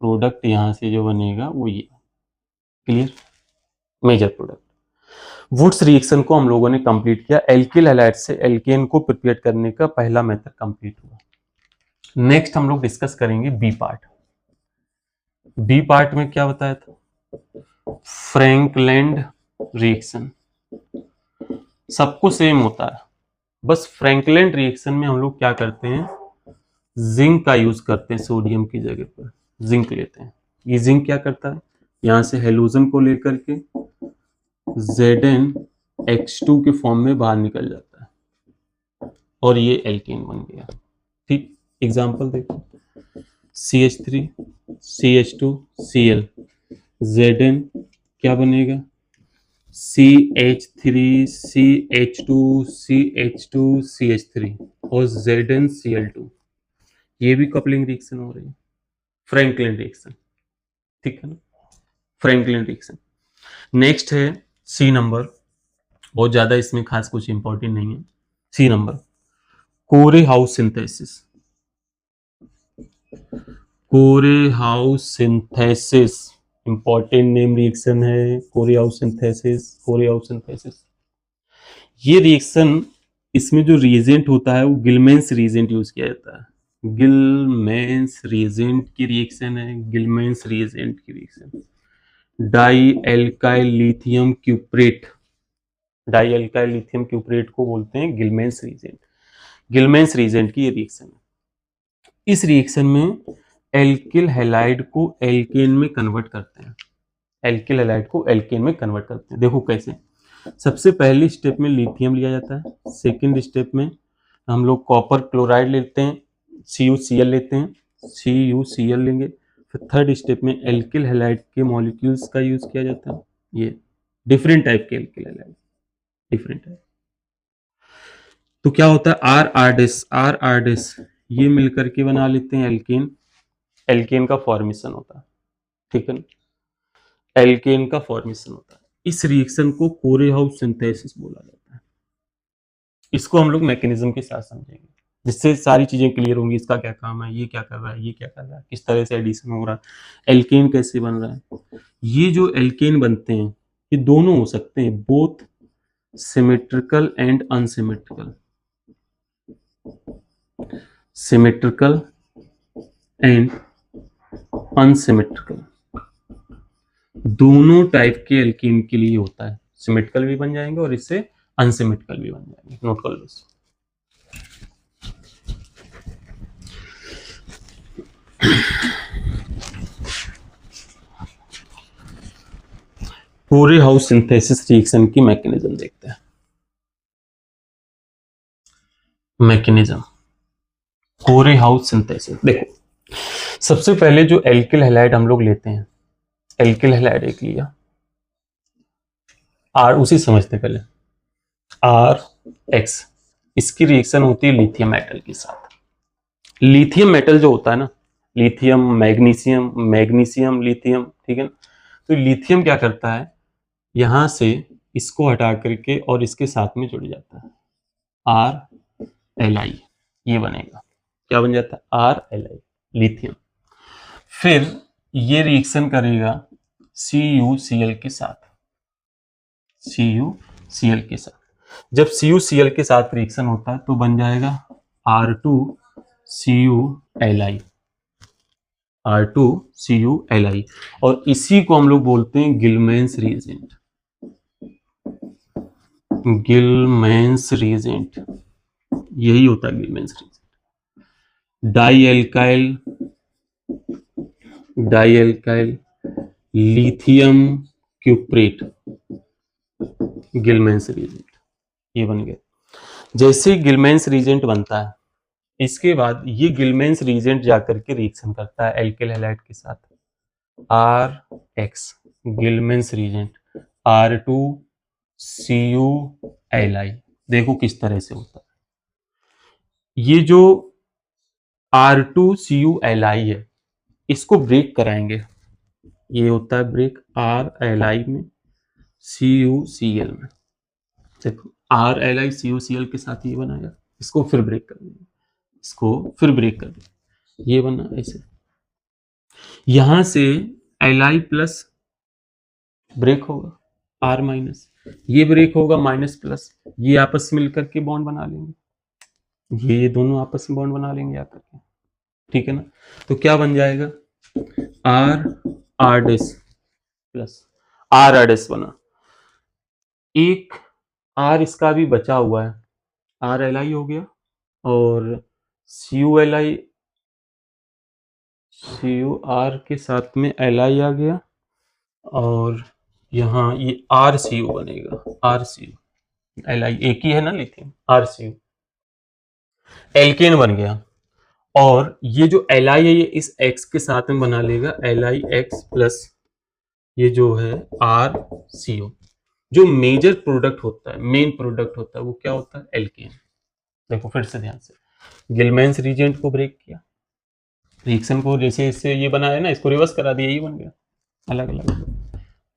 प्रोडक्ट। यहाँ से जो बनेगा वो ये, clear, major product. Wurtz reaction को हम लोगों ने कंप्लीट किया, एल्किल हैलाइड से एल्केन को प्रिपेयर करने का पहला मेथड कंप्लीट हुआ। नेक्स्ट हम लोग डिस्कस करेंगे बी पार्ट। बी पार्ट में क्या बताया था, फ्रैंकलैंड रिएक्शन। सबको सेम होता है, बस फ्रैंकलैंड रिएक्शन में हम लोग क्या करते हैं, जिंक का यूज करते हैं, सोडियम की जगह पर जिंक लेते हैं। ये जिंक क्या करता है, यहां से हेलोजन को लेकर के ZnH2 के फॉर्म में बाहर निकल जाता है और ये एल्केन बन गया, ठीक। एग्जांपल देखो, CH3 CH2 Cl, Zn क्या बनेगा, CH3 CH2 CH2 CH3 और ZnCl2। ये भी कपलिंग रिएक्शन हो रही है, फ्रैंकलिन रिएक्शन, ठीक है ना, फ्रैंकलिन रिएक्शन। नेक्स्ट है सी नंबर, बहुत ज्यादा इसमें खास कुछ इंपॉर्टेंट नहीं है। C number, Corey House synthesis. Corey House synthesis important name reaction है, Corey House synthesis, Corey House synthesis. ये रिएक्शन, इसमें जो रिएजेंट होता है वो गिलमेंस रिएजेंट यूज किया जाता है। गिलमेंस रिएजेंट की रिएक्शन है, गिलमेंस रिएजेंट की reaction. Dialkyl lithium cuprate, dialkyl lithium cuprate को बोलते हैं गिलमेंस रिएजेंट। गिलमेंस रिएजेंट की ये रिएक्शन है। इस रिएक्शन में एल्किल हैलाइड को एल्केन में कन्वर्ट करते हैं, एल्किल हैलाइड को एल्केन में कन्वर्ट करते हैं। देखो कैसे, सबसे पहली स्टेप में लिथियम लिया जाता है, सेकंड स्टेप में हम लोग कॉपर क्लोराइड लेते हैं, CuCl लेते हैं, CuCl लेंगे। फिर थर्ड स्टेप में एल्किल हैलाइड के मॉलिक्यूल्स का यूज किया जाता है, ये डिफरेंट टाइप के एल्किल हैलाइड, डिफरेंट टाइप। तो क्या होता है, आर डेस ये मिलकर के बना लेते हैं एल्केन, एल्केन का फॉर्मेशन होता है, ठीक है ना, एल्केन का फॉर्मेशन होता है। इस रिएक्शन को कोरे हाउस सिंथेसिस बोला जाता है। इसको हम लोग मैकेनिज्म के साथ समझेंगे, जिससे सारी चीजें क्लियर होंगी, इसका क्या काम है, ये क्या कर रहा है, ये क्या कर रहा है, किस तरह से एडिशन हो रहा है, एल्केन कैसे बन रहा है। ये जो एल्केन बनते हैं ये दोनों हो सकते हैं, both symmetrical and unsymmetrical, symmetrical and unsymmetrical, दोनों टाइप के एल्कीन के लिए होता है, सिमेट्रिकल भी बन जाएंगे और इससे अनसिमेट्रिकल भी बन जाएंगे, नोट कर लो इसको। पूरे हाउस सिंथेसिस रिएक्शन की मैकेनिज्म देखते हैं। मैकेनिज्म पूरे हाउस सिंथेसिस, देखो सबसे पहले जो एल्किल हैलाइड हम लोग लेते हैं, एल्किल हैलाइड एक लिया, आर उसी समझते पहले, आर एक्स, इसकी रिएक्शन होती है लिथियम मेटल के साथ। लिथियम मेटल जो होता है ना, लिथियम मैग्नीशियम, मैग्नीशियम लिथियम, ठीक है ना। तो लिथियम क्या करता है, यहां से इसको हटा करके और इसके साथ में जुड़ जाता है, आर एल आई, ये बनेगा, क्या बन जाता है, आर एल आई, लिथियम। फिर ये रिएक्शन करेगा CuCl के साथ, CuCl के साथ। जब CuCl के साथ रिएक्शन होता है तो बन जाएगा R2CuLi, R2CuLi, और इसी को हम लोग बोलते हैं गिलमेंस रिएजेंट, गिलमेंस रिएजेंट, यही होता है गिलमेंस रिएजेंट। डाइएल्काइल लिथियम क्यूप्रेट, गिलमेंस रिएजेंट, ये बन गया। जैसे गिलमेंस रिएजेंट बनता है, इसके बाद ये गिलमेंस रिएजेंट जाकर के रिएक्शन करता है एल्किल हैलाइड के साथ, RX गिलमेंस रिएजेंट, R2CuLi, देखो किस तरह से होता है। ये जो R2CuLi है, इसको ब्रेक कराएंगे, ये होता है ब्रेक RLi में, CuCl में, देखो RLi CuCl के साथ ये बनाया, इसको फिर ब्रेक कर देंगे, इसको फिर ब्रेक कर देंगे, ये बना ऐसे। यहां से Li प्लस ब्रेक होगा, R माइनस, ये ब्रेक होगा माइनस प्लस, ये आपस में मिलकर के बॉन्ड बना लेंगे, ये दोनों आपस में बॉन्ड बना लेंगे आकर के, ठीक है ना। तो क्या बन जाएगा, R dash plus R dash बना, एक R इसका भी बचा हुआ है, RLi हो गया, और CuLi, CuR के साथ में Li आ गया, और यहाँ ये RCu बनेगा, RCu, Li एक ही है ना लिथियम, RCu एल्केन बन गया। और ये जो Li है ये इस X के साथ में बना लेगा, LiX प्लस ये जो है RCO। जो मेजर प्रोडक्ट होता है, मेन प्रोडक्ट होता है, वो क्या होता है, एल्केन। देखो फिर से ध्यान से, गिलमेंस रिएजेंट को ब्रेक किया, रिएक्शन को जैसे इससे ये बना है ना, इसको रिवर्स करा दिया, ये बन गया अलग अलग,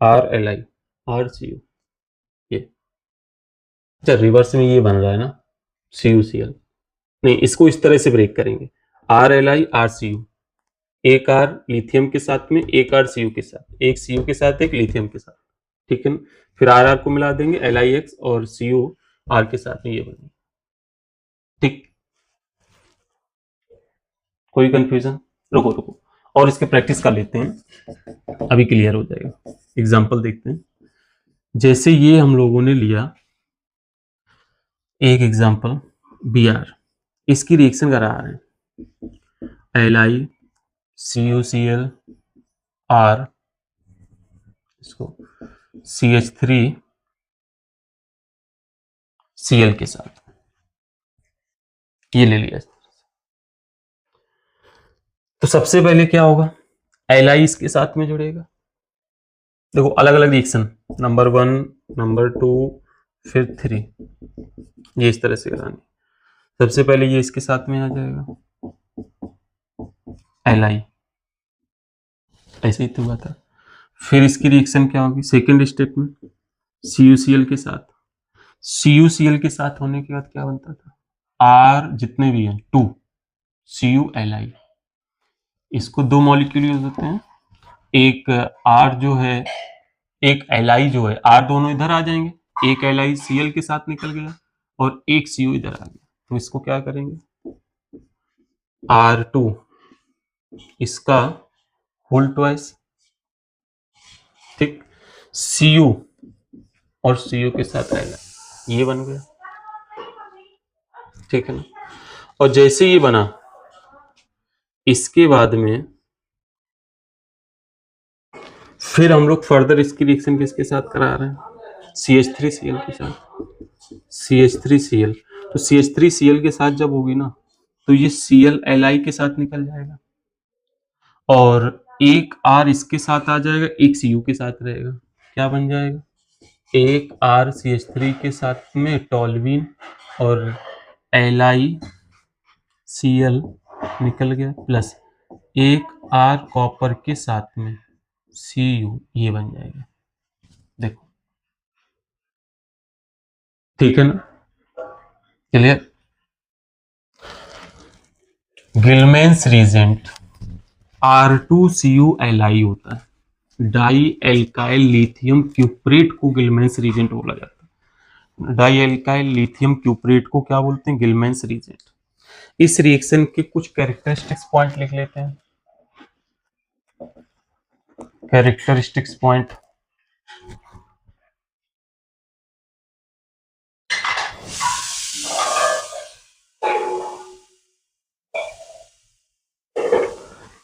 RLi RCO, ये अच्छा रिवर्स में ये बन रहा है ना, CuCl, नहीं इसको इस तरह से ब्रेक करेंगे, RLi RCu, एक R लिथियम के साथ में, एक R Cu के साथ, एक Cu के साथ, एक लिथियम के साथ, ठीक है ना। फिर R को मिला देंगे, LiX और Cu R के साथ में ये बनेगा, ठीक। कोई कंफ्यूजन, रुको रुको और इसके प्रैक्टिस कर लेते हैं, अभी क्लियर हो जाएगा। एग्जांपल देखते हैं, जैसे ये हम लोगों ने लिया एक एग्जांपल Br, इसकी रिएक्शन करा रहे हैं Li CuCl R, इसको CH3 Cl के साथ, ये ले लिया। तो सबसे पहले क्या होगा, Li इसके साथ में जुड़ेगा, देखो अलग अलग रिएक्शन, नंबर 1 नंबर 2 फिर 3, ये इस तरह से करानी। सबसे पहले ये इसके साथ में आ जाएगा Li, ऐसे ही तो हुआ था। फिर इसकी रिएक्शन क्या होगी सेकेंड स्टेप में, CuCl के साथ, CuCl के साथ होने के बाद क्या बनता था, R जितने भी हैं 2 CuLi, इसको दो मॉलिक्यूल यूज होते हैं, एक R जो है, एक Li जो है, R दोनों इधर आ जाएंगे, एक Li Cl के साथ निकल गया और एक Cu इधर आ गया, तो इसको क्या करेंगे, R2 इसका होल ट्वाइस ठीक, Cu और Cu के साथ रहेगा, ये बन गया, ठीक है ना। और जैसे ये बना, इसके बाद में फिर हम लोग फर्दर इसकी रिएक्शन किसके साथ करा रहे हैं, CH3Cl के साथ, CH3Cl। तो CH3Cl के साथ जब होगी ना, तो ये Cl Li के साथ निकल जाएगा, और एक R इसके साथ आ जाएगा, एक Cu के साथ रहेगा, क्या बन जाएगा, एक R CH3 के साथ में टॉल्यूइन और Li Cl निकल गया, प्लस एक R कॉपर के साथ में Cu, ये बन जाएगा, देखो, ठीक है ना, क्लियर। गिलमेंस रीजेंट R2CuLi होता है, डाई एल्काइल लिथियम क्यूप्रेट को गिलमेंस रीजेंट बोला जाता है। डाई एल्काइल लिथियम क्यूप्रेट को क्या बोलते हैं, गिलमेंस रीजेंट। इस रिएक्शन के कुछ कैरेक्टरिस्टिक्स पॉइंट लिख लेते हैं, characteristics point.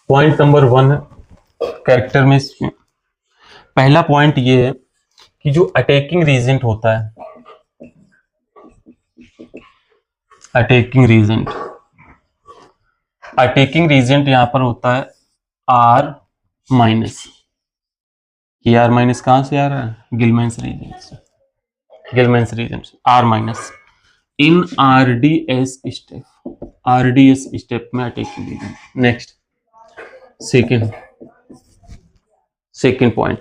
Point number 1 character में पहला पॉइंट ये है कि जो अटैकिंग रीजेंट होता है, अटैकिंग रीजेंट यहां पर होता है R माइनस। ये R माइनस कहां से आ रहा है, गिलमेंस रीजेंट से, Gilman's reagent R minus in RDS step में attacking reagent. Next, second point,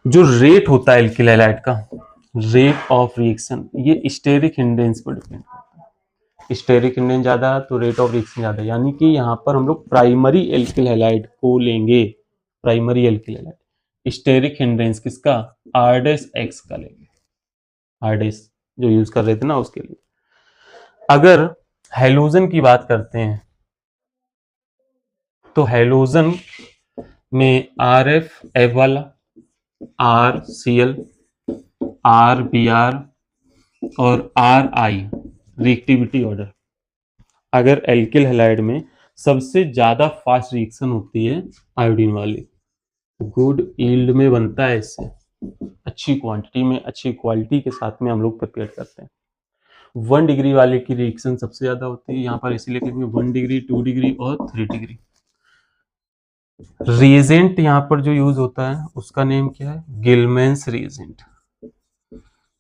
जो रेट होता है एल्किल हैलाइड का, रेट ऑफ रिएक्शन, ये स्टेरिक इंडेंस पर डिपेंड करता है। स्टेरिक इंडेंस ज्यादा है तो रेट ऑफ रिएक्शन ज्यादा, यानी कि यहाँ पर हम लोग प्राइमरी एल्किल हैलाइड को लेंगे, प्राइमरी एल्किल हैलाइड, स्टेरिक इंडेंस किसका, RDS का लेंगे, RDS जो यूज कर रहे थे ना उसके लिए। अगर हैलोजन की बात करते हैं तो हैलोजन में RF वाला, RCl, RBr और RI रिएक्टिविटी ऑर्डर। अगर एल्किल हैलाइड में सबसे ज्यादा फास्ट रिएक्शन होती है आयोडीन वाली, गुड यील्ड में बनता है, इससे अच्छी क्वांटिटी में अच्छी क्वालिटी के साथ में हम लोग प्रिपेयर करते हैं। 1 डिग्री वाले की रिएक्शन सबसे ज्यादा होती है, यहाँ पर इसीलिए लिखेंगे 1 डिग्री, 2 डिग्री और 3 डिग्री। रिएजेंट यहाँ पर जो यूज होता है उसका नेम क्या है, गिलमेंस रिएजेंट,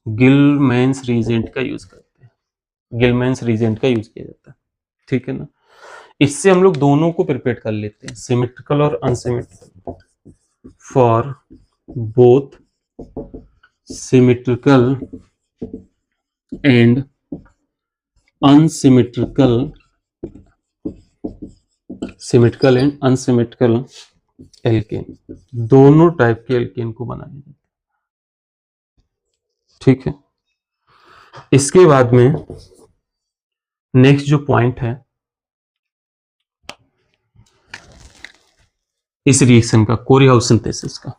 गिलमेंस रिएजेंट का यूज करते हैं, गिलमेंस रिएजेंट का यूज किया जाता है, ठीक है ना। इससे हम लोग दोनों को प्रिपेयर कर लेते हैं, सिमेट्रिकल और unsymmetrical, for both symmetrical and unsymmetrical, symmetrical and unsymmetrical alkene, दोनों टाइप के एल्केन को बनाया जाता है, ठीक है। इसके बाद में नेक्स्ट जो पॉइंट है इस रिएक्शन का, कोरीहाउस सिंथेसिस का,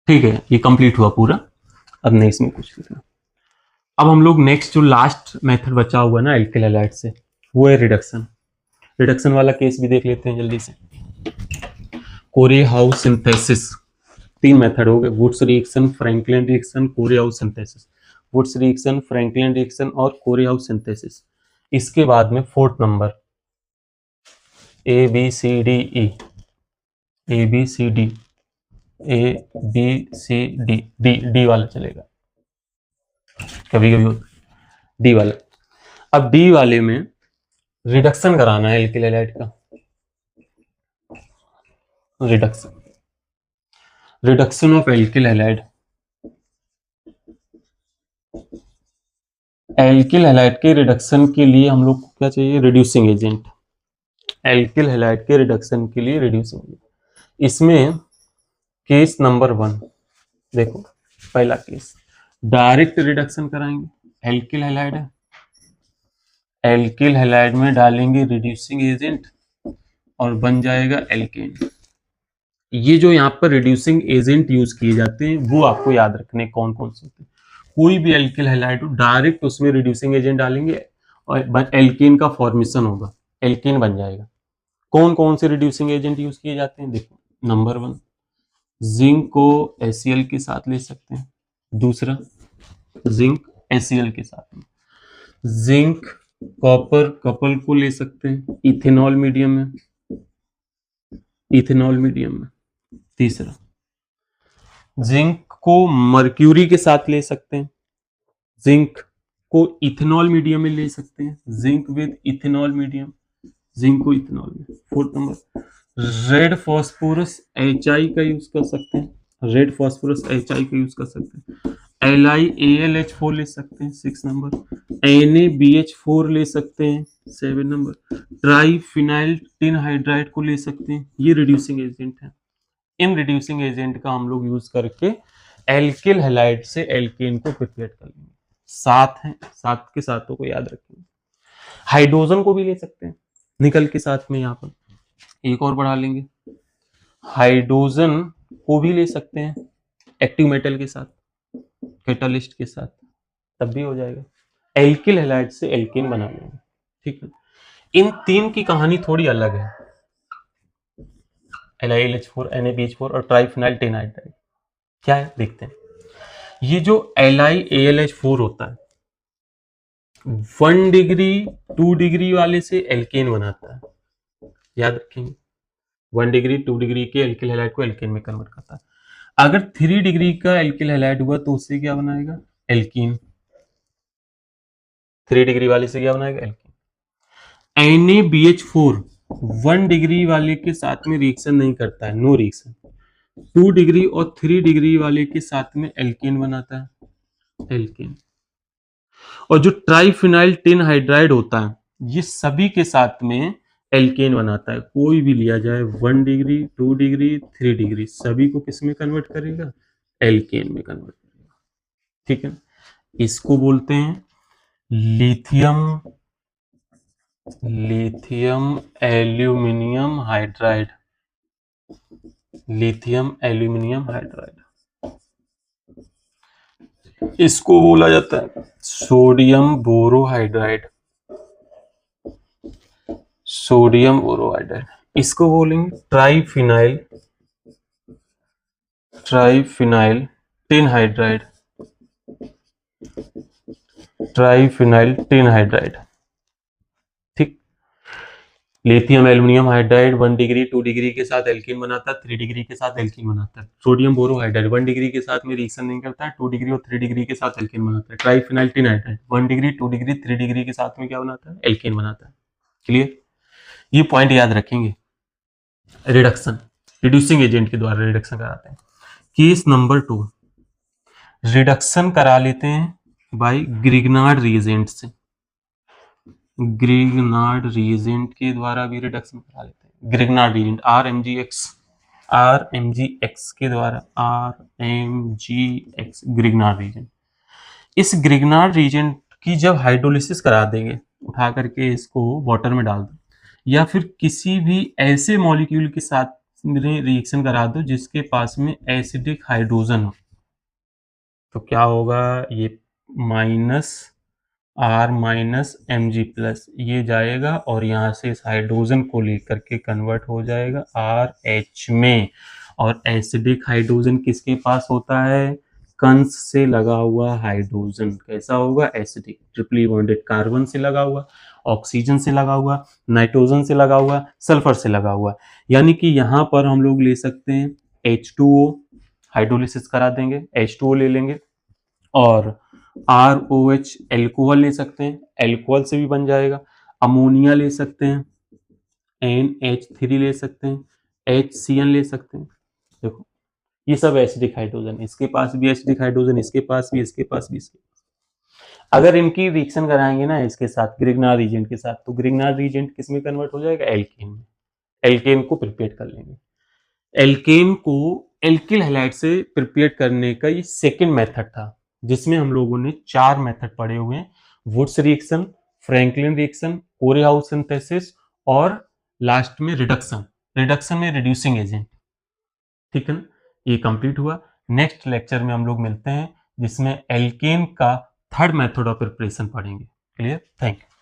ठीक है, ये कंप्लीट हुआ पूरा, अब नहीं इसमें कुछ लिखना। अब हम लोग नेक्स्ट जो लास्ट मेथड बचा हुआ ना एल्किल हैलाइड से, वो है रिडक्शन। रिडक्शन वाला केस भी देख लेते हैं जल्दी से। कोरीहाउस सिंथेसिस, 3 मेथड हो गए, Wurtz reaction, Franklin reaction, Corey House synthesis. Wurtz reaction, Franklin reaction और कोरीहाउस सिंथेसिस। इसके बाद में 4th number ABCDE, ABCD, ABCD, D वाला चलेगा, कभी कभी होता है डी वाला। अब डी वाले में रिडक्शन कराना है एल्किल हैलाइड का, reduction of alkyl halide. Alkyl halide के रिडक्शन के लिए हम लोग को क्या चाहिए, रिड्यूसिंग एजेंट। एल्किल हैलाइड के रिडक्शन के लिए रिड्यूसिंग एजेंट। इसमें केस नंबर 1 देखो, पहला केस डायरेक्ट रिडक्शन कराएंगे, एल्किल हैलाइड है, एल्किल हैलाइड में डालेंगे रिड्यूसिंग एजेंट और बन जाएगा एल्केन। ये जो यहाँ पर रिड्यूसिंग एजेंट यूज किए जाते हैं वो आपको याद रखने कौन कौन से होते हैं। कोई भी एल्किल हैलाइड हो डायरेक्ट उसमें रिड्यूसिंग एजेंट डालेंगे और एल्केन का फॉर्मेशन होगा, एल्केन बन जाएगा। कौन कौन से रिड्यूसिंग एजेंट यूज किए जाते हैं देखो, नंबर 1 जिंक को HCl के साथ ले सकते हैं, दूसरा जिंक HCl के साथ में, जिंक कॉपर कपल को ले सकते हैं इथेनॉल मीडियम में, इथेनॉल मीडियम में, तीसरा जिंक को मर्क्यूरी के साथ ले सकते हैं, जिंक को इथेनॉल मीडियम में ले सकते हैं, zinc with ethanol medium, zinc को इथेनॉल में। Fourth number red phosphorus HI का यूज कर सकते हैं, रेड फास्फोरस HI का यूज कर सकते हैं, LiAlH4 ले सकते हैं 6 नंबर, NaBH4 ले सकते हैं 7 नंबर, ट्राइफिनाइल टिन हाइड्राइड को ले सकते हैं। ये रिड्यूसिंग एजेंट है। इन रिड्यूसिंग एजेंट का हम लोग यूज करके एल्किल हैलाइड से एल्केन को प्रिपेयर कर लेंगे। 7 है, 7 के साथों को याद रखेंगे। हाइड्रोजन को भी ले सकते हैं निकल के साथ में, यहाँ पर एक और बढ़ा लेंगे, हाइड्रोजन को भी ले सकते हैं एक्टिव मेटल के साथ, कैटालिस्ट के साथ, तब भी हो जाएगा। एल्किल हैलाइड से एल्केन बना लेंगे, ठीक है। इन तीन की कहानी थोड़ी अलग है, LiLH4 NaBH4 और ट्राइफिनाइल टिन हाइड्राइड। क्या है देखते हैं। ये जो LiAlH4 होता है 1 डिग्री 2 डिग्री वाले से एल्केन बनाता है, याद रखेंगे। 1 डिग्री 2 डिग्री के एल्किल हैलाइड को एल्केन में कन्वर्ट करता है। अगर 3 डिग्री का एल्किल हैलाइड हुआ तो उससे क्या बनाएगा, एल्कीन। 3 डिग्री वाले से क्या बनाएगा, एल्कीन। NaBH4 1 डिग्री वाले के साथ में रिएक्शन नहीं करता है, नो रिएक्शन। 2 डिग्री और 3 डिग्री वाले के साथ में एल्केन बनाता है, एल्केन। और जो ट्राइफिनाइल टिन हाइड्राइड होता है ये सभी के साथ में एल्केन बनाता है। कोई भी लिया जाए 1 डिग्री 2 डिग्री 3 डिग्री सभी को किस में कन्वर्ट करेगा, एल्केन में कन्वर्ट करेगा, ठीक है। इसको बोलते हैं lithium, lithium aluminium hydride, lithium aluminium hydride. इसको बोला जाता है सोडियम बोरोहाइड्राइड, सोडियम बोरोहाइड्राइड। इसको बोलेंगे triphenyl, triphenyl tin hydride, triphenyl tin hydride, ठीक। Lithium aluminium hydride 1 degree 2 degree के साथ एल्कीन बनाता है, 3 डिग्री के साथ एल्कीन बनाता है। सोडियम बोरोहाइड्राइड 1 डिग्री के साथ में रिएक्शन नहीं करता है, 2 डिग्री और 3 डिग्री के साथ एल्कीन बनाता है। Triphenyl tin hydride 1 degree 2 degree 3 degree के साथ में क्या बनाता है, एल्कीन बनाता है। क्लियर, ये पॉइंट याद रखेंगे। रिडक्शन, रिड्यूसिंग एजेंट के द्वारा रिडक्शन कराते हैं। केस नंबर 2, रिडक्शन करा लेते हैं बाय ग्रिग्नार्ड रिएजेंट से, ग्रिग्नार्ड रिएजेंट के द्वारा भी रिडक्शन करा लेते हैं। ग्रिग्नार्ड रिएजेंट RMGX के द्वारा, RMGX ग्रिग्नार्ड रिएजेंट। इस ग्रिग्नार्ड रिएजेंट की जब हाइड्रोलिसिस करा देंगे, उठा करके इसको वाटर में डाल दो या फिर किसी भी ऐसे मॉलिक्यूल के साथ रिएक्शन करा दो जिसके पास में एसिडिक हाइड्रोजन हो, तो क्या होगा, ये -R-Mg+ ये जाएगा और यहाँ से इस हाइड्रोजन को लेकर के कन्वर्ट हो जाएगा RH में। और एसिडिक हाइड्रोजन किसके पास होता है, कंस से लगा हुआ हाइड्रोजन कैसा होगा, एसिडिक, ट्रिपली बॉन्डेड, कार्बन से लगा हुआ, ऑक्सीजन से लगा हुआ, नाइट्रोजन से लगा हुआ, सल्फर से लगा हुआ। यानी कि यहाँ पर हम लोग ले सकते हैं H2O, हाइड्रोलिसिस करा देंगे, H2O ले लेंगे और ROH एल्कोहल ले सकते हैं, एल्कोहल से भी बन जाएगा। अमोनिया ले सकते हैं, NH3 ले सकते हैं, HCN ले सकते हैं। देखो ये सब एसिडिक हाइड्रोजन, इसके पास भी एसिडिक हाइड्रोजन, इसके पास भी, इसके पास भी, इसके पास। अगर इनकी रिएक्शन कराएंगे ना इसके साथ ग्रिग्नार्ड रिएजेंट के साथ, तो ग्रिग्नार्ड रिएजेंट किस में कन्वर्ट हो जाएगा, एल्केन में। एल्केन को प्रिपेयर कर लेंगे। एल्केन को एल्किल हैलाइड से प्रिपेयर करने का ये सेकेंड मेथड था, जिसमें हम लोगों ने 4 मेथड पढ़े हुए हैं, Wurtz reaction, Franklin reaction, Corey House synthesis और लास्ट में रिडक्शन। रिडक्शन में रिड्यूसिंग एजेंट। ठीक है ना, ये कंप्लीट हुआ। नेक्स्ट लेक्चर में हम लोग मिलते हैं जिसमें एल्केन का थर्ड मेथड ऑफ प्रिपरेशन पढ़ेंगे। Clear, thank you.